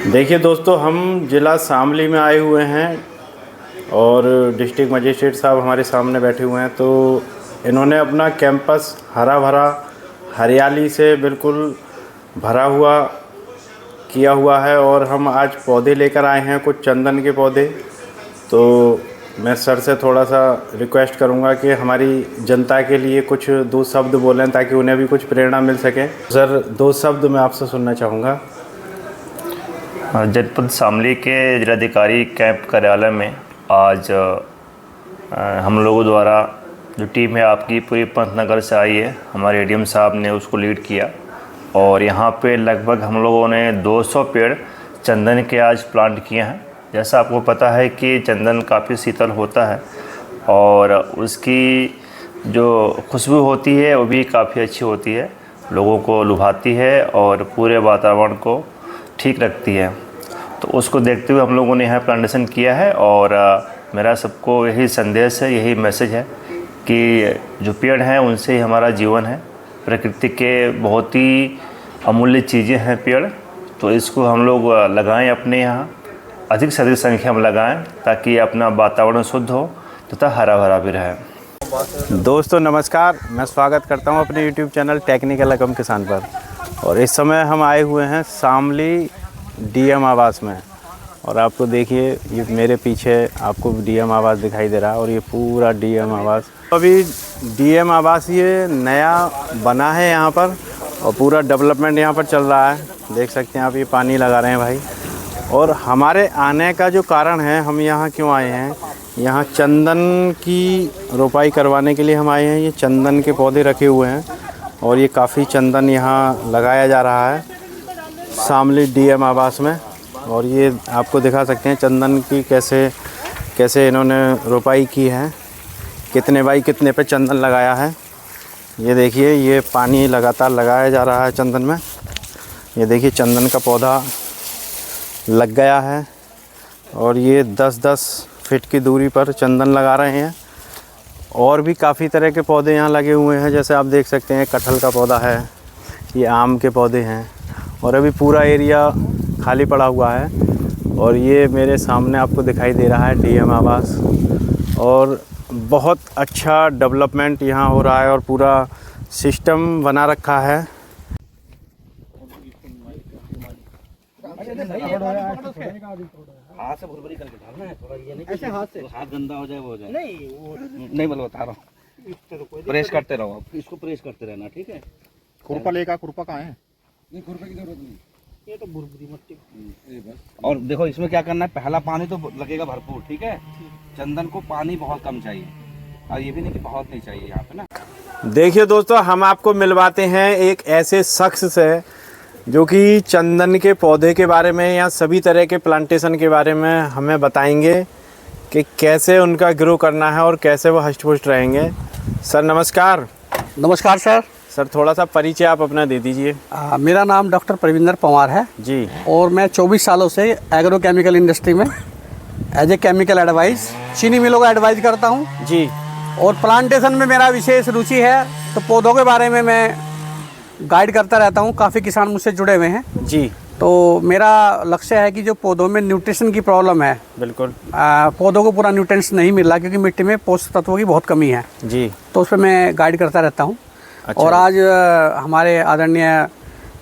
देखिए दोस्तों, हम ज़िला शामली में आए हुए हैं और डिस्ट्रिक्ट मजिस्ट्रेट साहब हमारे सामने बैठे हुए हैं। तो इन्होंने अपना कैंपस हरा भरा हरियाली से बिल्कुल भरा हुआ किया हुआ है और हम आज पौधे लेकर आए हैं, कुछ चंदन के पौधे। तो मैं सर से थोड़ा सा रिक्वेस्ट करूंगा कि हमारी जनता के लिए कुछ दो शब्द बोलें ताकि उन्हें भी कुछ प्रेरणा मिल सके। सर, दो शब्द मैं आपसे सुनना चाहूँगा। जनपद शामली के जिलाधिकारी कैंप कार्यालय में आज हम लोगों द्वारा जो टीम है आपकी पूरी पंतनगर से आई है, हमारे एडीएम साहब ने उसको लीड किया और यहाँ पे लगभग हम लोगों ने 200 पेड़ चंदन के आज प्लांट किए हैं। जैसा आपको पता है कि चंदन काफ़ी शीतल होता है और उसकी जो खुशबू होती है वो भी काफ़ी अच्छी होती है, लोगों को लुभाती है और पूरे वातावरण को ठीक रखती है। तो उसको देखते हुए हम लोगों ने यहाँ प्लांटेशन किया है और मेरा सबको यही संदेश है, यही मैसेज है कि जो पेड़ हैं उनसे ही हमारा जीवन है। प्रकृति के बहुत ही अमूल्य चीज़ें हैं पेड़, तो इसको हम लोग लगाएं, अपने यहाँ अधिक से अधिक संख्या में लगाएं ताकि अपना वातावरण शुद्ध हो तथा हरा भरा भी रहे। दोस्तों नमस्कार, मैं स्वागत करता हूं अपने YouTube चैनल टेक्निकल एकम किसान पर। और इस समय हम आए हुए हैं शामली डीएम आवास में और आपको देखिए ये मेरे पीछे आपको डीएम आवास दिखाई दे रहा है और ये पूरा डीएम आवास। अभी डीएम आवास ये नया बना है यहाँ पर और पूरा डेवलपमेंट यहाँ पर चल रहा है। देख सकते हैं आप, ये पानी लगा रहे हैं भाई। और हमारे आने का जो कारण है, हम यहाँ क्यों आए हैं, यहाँ चंदन की रोपाई करवाने के लिए हम आए हैं। ये चंदन के पौधे रखे हुए हैं और ये काफ़ी चंदन यहाँ लगाया जा रहा है शामली डीएम आवास में। और ये आपको दिखा सकते हैं चंदन की कैसे इन्होंने रोपाई की है, कितने बाई कितने पे चंदन लगाया है। ये देखिए, ये पानी लगातार लगाया जा रहा है चंदन में। ये देखिए चंदन का पौधा लग गया है और ये 10-10 फीट की दूरी पर चंदन लगा रहे हैं। और भी काफ़ी तरह के पौधे यहाँ लगे हुए हैं, जैसे आप देख सकते हैं कटहल का पौधा है, ये आम के पौधे हैं और अभी पूरा एरिया खाली पड़ा हुआ है। और ये मेरे सामने आपको दिखाई दे रहा है डीएम आवास और बहुत अच्छा डेवलपमेंट यहाँ हो रहा है और पूरा सिस्टम बना रखा है। हाथ से भुरभुरी करके डालना है थोड़ा, ये नहीं ऐसे हाथ से, हाथ गंदा हो जाए वो हो जाए। नहीं वो नहीं, मैं बता रहा हूँ, प्रेस करते रहो आप, इसको प्रेस करते रहना, ठीक है। खुरपा लेगा, खुरपा कहाँ है? नहीं, खुरपे की जरूरत नहीं, ये तो भुरभुरी मट्टी। और देखो इसमें क्या करना है, पहला पानी तो लगेगा भरपूर, ठीक है। चंदन को पानी बहुत कम चाहिए और ये भी नहीं कि बहुत नहीं चाहिए यहाँ पे ना। देखिए दोस्तों, हम आपको मिलवाते हैं एक ऐसे शख्स से जो कि चंदन के पौधे के बारे में या सभी तरह के प्लांटेशन के बारे में हमें बताएंगे कि कैसे उनका ग्रो करना है और कैसे वो हष्ट-पुष्ट रहेंगे। सर नमस्कार। नमस्कार सर। सर थोड़ा सा परिचय आप अपना दे दीजिए। मेरा नाम डॉक्टर प्रविंदर पंवार है जी और मैं 24 सालों से एग्रो केमिकल इंडस्ट्री में एज ए केमिकल एडवाइस चीनी मिलों का एडवाइस करता हूँ जी। और प्लांटेशन में मेरा विशेष रुचि है, तो पौधों के बारे में मैं गाइड करता रहता हूँ। काफ़ी किसान मुझसे जुड़े हुए हैं जी। तो मेरा लक्ष्य है कि जो पौधों में न्यूट्रिशन की प्रॉब्लम है, बिल्कुल पौधों को पूरा न्यूट्रिएंट्स नहीं मिल रहा क्योंकि मिट्टी में पोषक तत्वों की बहुत कमी है जी, तो उस पर मैं गाइड करता रहता हूँ। अच्छा। और आज हमारे आदरणीय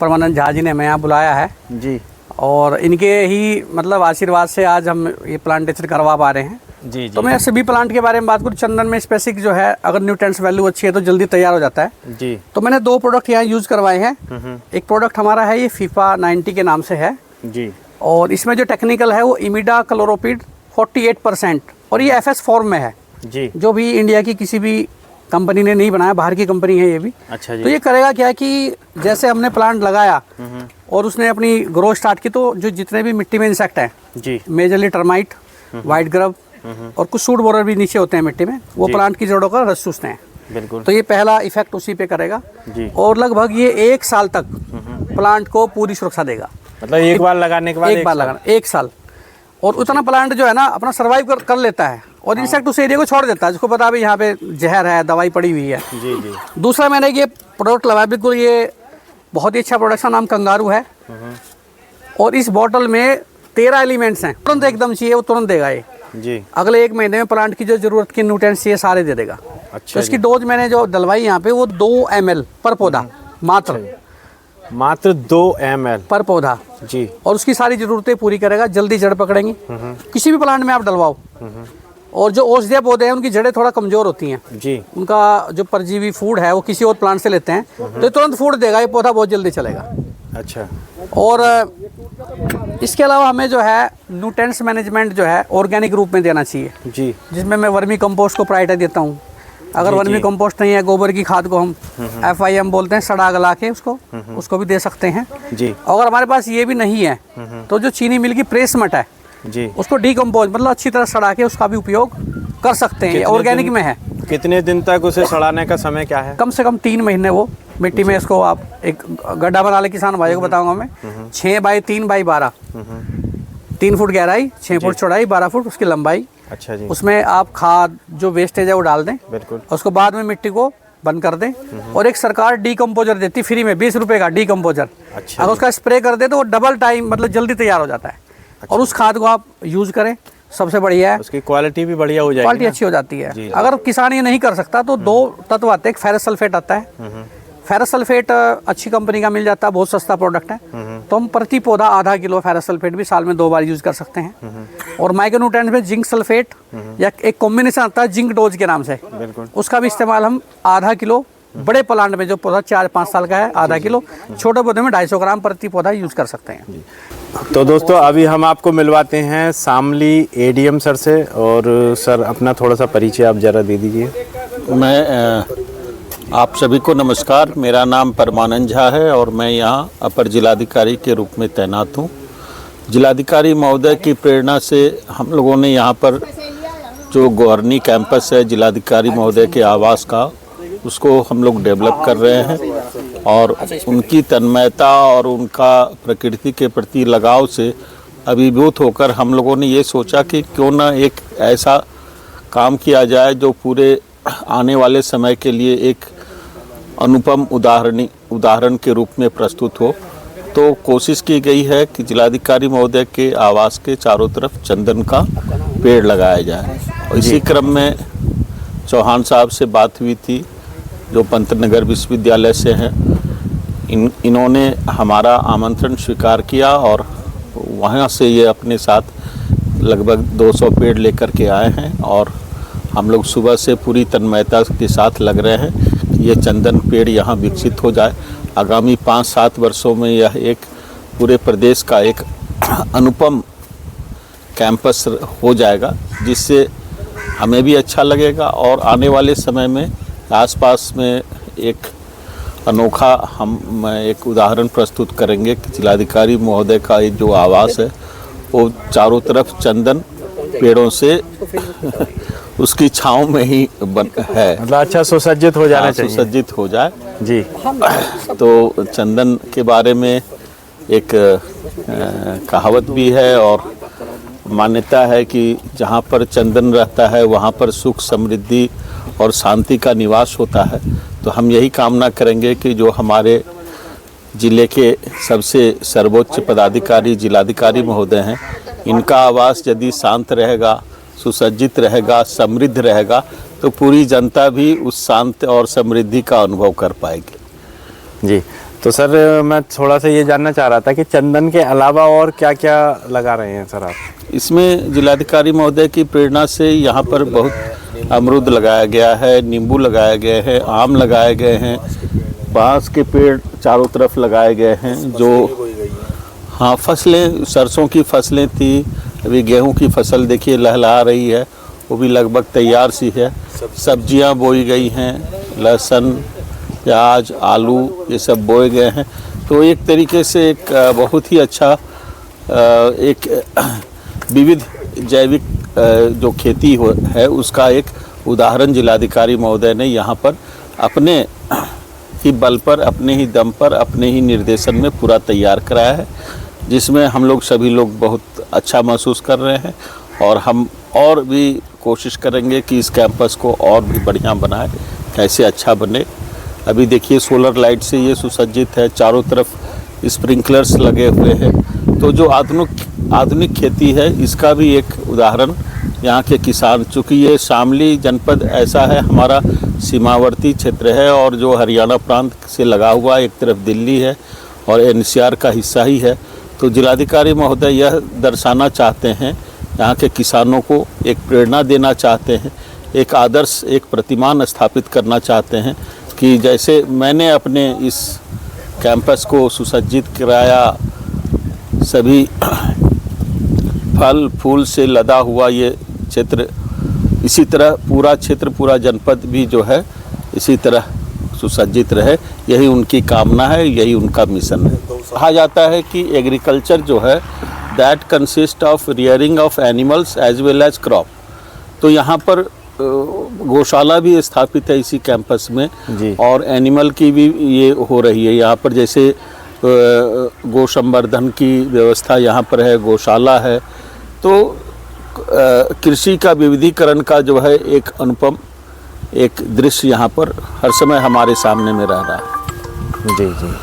परमानंद झा जी ने हमें यहाँ बुलाया है जी और इनके ही मतलब आशीर्वाद से आज हम ये प्लांटेशन करवा पा रहे हैं जी। तो मैं सभी प्लांट के बारे में बात करूँ, चंदन में स्पेसिफिक जो है, अगर न्यूट्रिएंट्स वैल्यू अच्छी है तो जल्दी तैयार हो जाता है जी। तो मैंने 2 प्रोडक्ट यहाँ यूज़ करवाए हैं। एक प्रोडक्ट हमारा है, ये फीफा 90 के नाम से है जी। और इसमें जो टेक्निकल है वो इमिडा क्लोरोपिड 48% और ये FS फॉर्म में है जी। जो भी इंडिया की किसी भी कंपनी ने नहीं बनाया, बाहर की कंपनी है ये भी। अच्छा जी। तो ये करेगा क्या कि जैसे हमने प्लांट लगाया और उसने अपनी ग्रो स्टार्ट की, तो जो जितने भी मिट्टी में इंसेक्ट हैं जी, मेजरली टर्माइट, वाइट ग्रब और कुछ सूट बोरर भी नीचे होते हैं मिट्टी में, वो प्लांट की जड़ों का रस चूसते हैं। बिल्कुल। तो ये पहला इफेक्ट उसी पे करेगा जी। और लगभग ये 1 साल तक प्लांट को पूरी सुरक्षा देगा। मतलब एक बार लगाने के बाद एक बार लगाना 1 साल, और उतना प्लांट जो है ना अपना सर्वाइव कर लेता है और इंसेक्ट उस एरिया को छोड़ देता है जिसको पता भी यहाँ पे जहर है, दवाई पड़ी हुई है। जी जी। दूसरा मैंने ये प्रोडक्ट लगाया, बिल्कुल ये बहुत ही अच्छा प्रोडक्ट का नाम कंगारू है और इस बॉटल में 13 एलिमेंट्स हैं। तुरंत एकदम चाहिए वो तुरंत देगा ये। जी। अगले 1 महीने में प्लांट की जो जरूरत की न्यूट्रिएंट्स चाहिए सारे दे देगा। अच्छा तो इसकी डोज मैंने जो डलवाई यहाँ पे वो 2 ml पर पौधा मात्र 2 ml पर पौधा जी। और उसकी सारी ज़रूरतें पूरी करेगा, जल्दी जड़ पकड़ेंगी। किसी भी प्लांट में आप डलवाओ। और जो औषधीय पौधे हैं उनकी जड़ें थोड़ा कमज़ोर होती हैं जी। उनका जो परजीवी फूड है वो किसी और प्लांट से लेते हैं तो तुरंत फूड देगा, ये पौधा बहुत जल्दी चलेगा। अच्छा। और इसके अलावा हमें जो है न्यूट्रिएंट्स मैनेजमेंट जो है ऑर्गेनिक रूप में देना चाहिए जी। जिसमें मैं वर्मी कंपोस्ट को प्रायोरिटी देता हूँ। अगर वर्मी कंपोस्ट नहीं है, गोबर की खाद को हम FIM बोलते हैं, सड़ा गला के उसको भी दे सकते हैं जी। अगर हमारे पास ये भी नहीं है तो जो चीनी मिल की प्रेस मट है जी, उसको डिकम्पोज मतलब अच्छी तरह सड़ा के उसका भी उपयोग कर सकते हैं। ऑर्गेनिक में है। कितने दिन तक उसे सड़ाने का समय क्या है? कम से कम 3 महीने वो मिट्टी में इसको आप एक गड्ढा बना ले, किसान भाइयों को बताऊंगा मैं, 6 बाई 3 बाई 12, 3 फुट गहराई, 6 फुट चौड़ाई, 12 फुट उसकी लंबाई। अच्छा जी। उसमें आप खाद जो वेस्टेज है वो डाल दें। बिल्कुल। उसको बाद में मिट्टी को बंद कर दें। और एक सरकार डीकम्पोजर देती फ्री में 20 रुपए का डीकम्पोजर। अच्छा। अगर उसका स्प्रे कर दे तो वो डबल टाइम मतलब जल्दी तैयार हो जाता है। और उस खाद को आप यूज करें, सबसे बढ़िया है। उसकी क्वालिटी भी बढ़िया हो जाएगी, क्वालिटी अच्छी हो जाती है। अगर किसान ये नहीं कर सकता तो 2 तत्व आते हैं। एक फेरस सल्फेट आता है। फेरस सल्फेट अच्छी कंपनी का मिल जाता है, बहुत सस्ता प्रोडक्ट है। तो हम प्रति पौधा आधा किलो फेरस सल्फेट भी साल में 2 बार यूज कर सकते हैं। और माइक्रोन्यूट्रिएंट्स में जिंक सल्फेट या एक कॉम्बिनेशन आता है जिंक डोज के नाम से, बिल्कुल, उसका भी इस्तेमाल हम आधा किलो बड़े प्लांट में जो पौधा 4-5 साल का है आधा किलो, छोटे पौधे में 250 ग्राम प्रति पौधा यूज कर सकते हैं। तो दोस्तों अभी हम आपको मिलवाते हैं शामली ADM सर से। और सर अपना थोड़ा सा परिचय आप ज़रा दे दीजिए। आप सभी को नमस्कार। मेरा नाम परमानंद झा है और मैं यहाँ अपर जिलाधिकारी के रूप में तैनात हूँ। जिलाधिकारी महोदय की प्रेरणा से हम लोगों ने यहाँ पर जो गवर्नी कैंपस है जिलाधिकारी महोदय के आवास का, उसको हम लोग डेवलप कर रहे हैं। और उनकी तन्मयता और उनका प्रकृति के प्रति लगाव से अभिभूत होकर हम लोगों ने ये सोचा कि क्यों ना एक ऐसा काम किया जाए जो पूरे आने वाले समय के लिए एक अनुपम उदाहरण के रूप में प्रस्तुत हो। तो कोशिश की गई है कि जिलाधिकारी महोदय के आवास के चारों तरफ चंदन का पेड़ लगाया जाए। और इसी क्रम में चौहान साहब से बात हुई थी जो पंतनगर विश्वविद्यालय से हैं। इन्होंने हमारा आमंत्रण स्वीकार किया और वहाँ से ये अपने साथ लगभग 200 पेड़ लेकर के आए हैं। और हम लोग सुबह से पूरी तन्मयता के साथ लग रहे हैं कि ये चंदन पेड़ यहाँ विकसित हो जाए। आगामी 5-7 वर्षों में यह एक पूरे प्रदेश का एक अनुपम कैंपस हो जाएगा, जिससे हमें भी अच्छा लगेगा। और आने वाले समय में आसपास में एक अनोखा हम एक उदाहरण प्रस्तुत करेंगे कि जिलाधिकारी महोदय का ये जो आवास है वो चारों तरफ चंदन पेड़ों से उसकी छांव में ही है, मतलब अच्छा सुसज्जित हो जाना चाहिए, सुसज्जित हो जाए जी। तो चंदन के बारे में एक कहावत भी है और मान्यता है कि जहाँ पर चंदन रहता है वहाँ पर सुख समृद्धि और शांति का निवास होता है। तो हम यही कामना करेंगे कि जो हमारे ज़िले के सबसे सर्वोच्च पदाधिकारी जिलाधिकारी महोदय हैं, इनका आवास यदि शांत रहेगा, सुसज्जित रहेगा, समृद्ध रहेगा, तो पूरी जनता भी उस शांत और समृद्धि का अनुभव कर पाएगी। जी। तो सर मैं थोड़ा सा ये जानना चाह रहा था कि चंदन के अलावा और क्या क्या लगा रहे हैं सर आप? इसमें जिलाधिकारी महोदय की प्रेरणा से यहाँ पर बहुत अमरूद लगाया गया है, नींबू लगाए गए हैं, आम लगाए गए हैं, बांस के पेड़ चारों तरफ लगाए गए हैं। जो हाँ फसलें, सरसों की फसलें थी, अभी गेहूं की फसल देखिए लहलहा रही है, वो भी लगभग तैयार सी है। सब्जियां बोई गई हैं, लहसुन, प्याज, आलू ये सब बोए गए हैं। तो एक तरीके से एक बहुत ही अच्छा एक विविध जैविक जो खेती है उसका एक उदाहरण जिलाधिकारी महोदय ने यहाँ पर अपने ही बल पर, अपने ही दम पर, अपने ही निर्देशन में पूरा तैयार कराया है, जिसमें हम लोग सभी लोग बहुत अच्छा महसूस कर रहे हैं। और हम और भी कोशिश करेंगे कि इस कैंपस को और भी बढ़िया बनाए, कैसे अच्छा बने। अभी देखिए सोलर लाइट से ये सुसज्जित है, चारों तरफ स्प्रिंकलर्स लगे हुए हैं। तो जो आधुनिक खेती है इसका भी एक उदाहरण यहाँ के किसान, चूँकि ये शामली जनपद ऐसा है, हमारा सीमावर्ती क्षेत्र है और जो हरियाणा प्रांत से लगा हुआ, एक तरफ दिल्ली है और एनसीआर का हिस्सा ही है। तो जिलाधिकारी महोदय यह दर्शाना चाहते हैं, यहाँ के किसानों को एक प्रेरणा देना चाहते हैं, एक आदर्श, एक प्रतिमान स्थापित करना चाहते हैं कि जैसे मैंने अपने इस कैंपस को सुसज्जित कराया, सभी फल फूल से लदा हुआ ये क्षेत्र, इसी तरह पूरा क्षेत्र, पूरा जनपद भी जो है इसी तरह सुसज्जित रहे, यही उनकी कामना है, यही उनका मिशन है। कहा जाता है कि एग्रीकल्चर जो है that consist of rearing of animals as well as crop. तो यहाँ पर गौशाला भी स्थापित है इसी कैंपस में जी। और एनिमल की भी ये हो रही है यहाँ पर, जैसे गौ संवर्धन की व्यवस्था यहाँ पर है, गौशाला है। तो कृषि का विविधीकरण का जो है एक अनुपम एक दृश्य यहाँ पर हर समय हमारे सामने में रह रहा है। जी जी।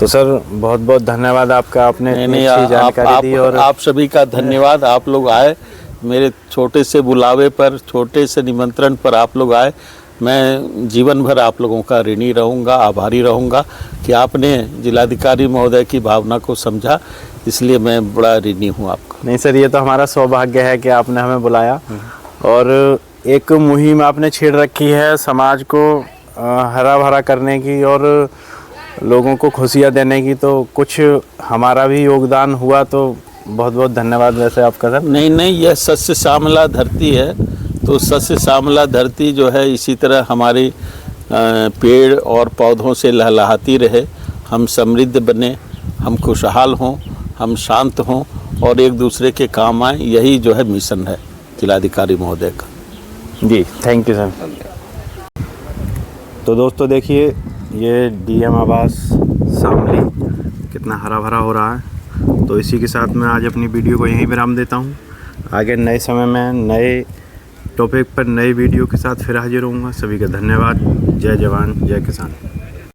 तो सर बहुत बहुत धन्यवाद आपका, आपने इतनी अच्छी जानकारी दी। और आप सभी का धन्यवाद, आप लोग आए मेरे छोटे से बुलावे पर, छोटे से निमंत्रण पर आप लोग आए। मैं जीवन भर आप लोगों का ऋणी रहूँगा, आभारी रहूँगा कि आपने जिलाधिकारी महोदय की भावना को समझा, इसलिए मैं बड़ा ऋणी हूँ आपका। नहीं सर, ये तो हमारा सौभाग्य है कि आपने हमें बुलाया और एक मुहिम आपने छेड़ रखी है समाज को हरा भरा करने की और लोगों को खुशियाँ देने की। तो कुछ हमारा भी योगदान हुआ, तो बहुत बहुत धन्यवाद वैसे आपका सर। नहीं, यह सस्य श्यामला धरती है, तो सस्य श्यामला धरती जो है इसी तरह हमारी पेड़ और पौधों से लहलहाती रहे, हम समृद्ध बने, हम खुशहाल हों, हम शांत हों और एक दूसरे के काम आए, यही जो है मिशन है जिलाधिकारी महोदय का। जी थैंक यू सर। तो दोस्तों देखिए, ये डीएम आवास शामली कितना हरा भरा हो रहा है। तो इसी के साथ मैं आज अपनी वीडियो को यहीं विराम देता हूँ। आगे नए समय में नए टॉपिक पर नई वीडियो के साथ फिर हाजिर होऊंगा। सभी का धन्यवाद। जय जवान जय किसान।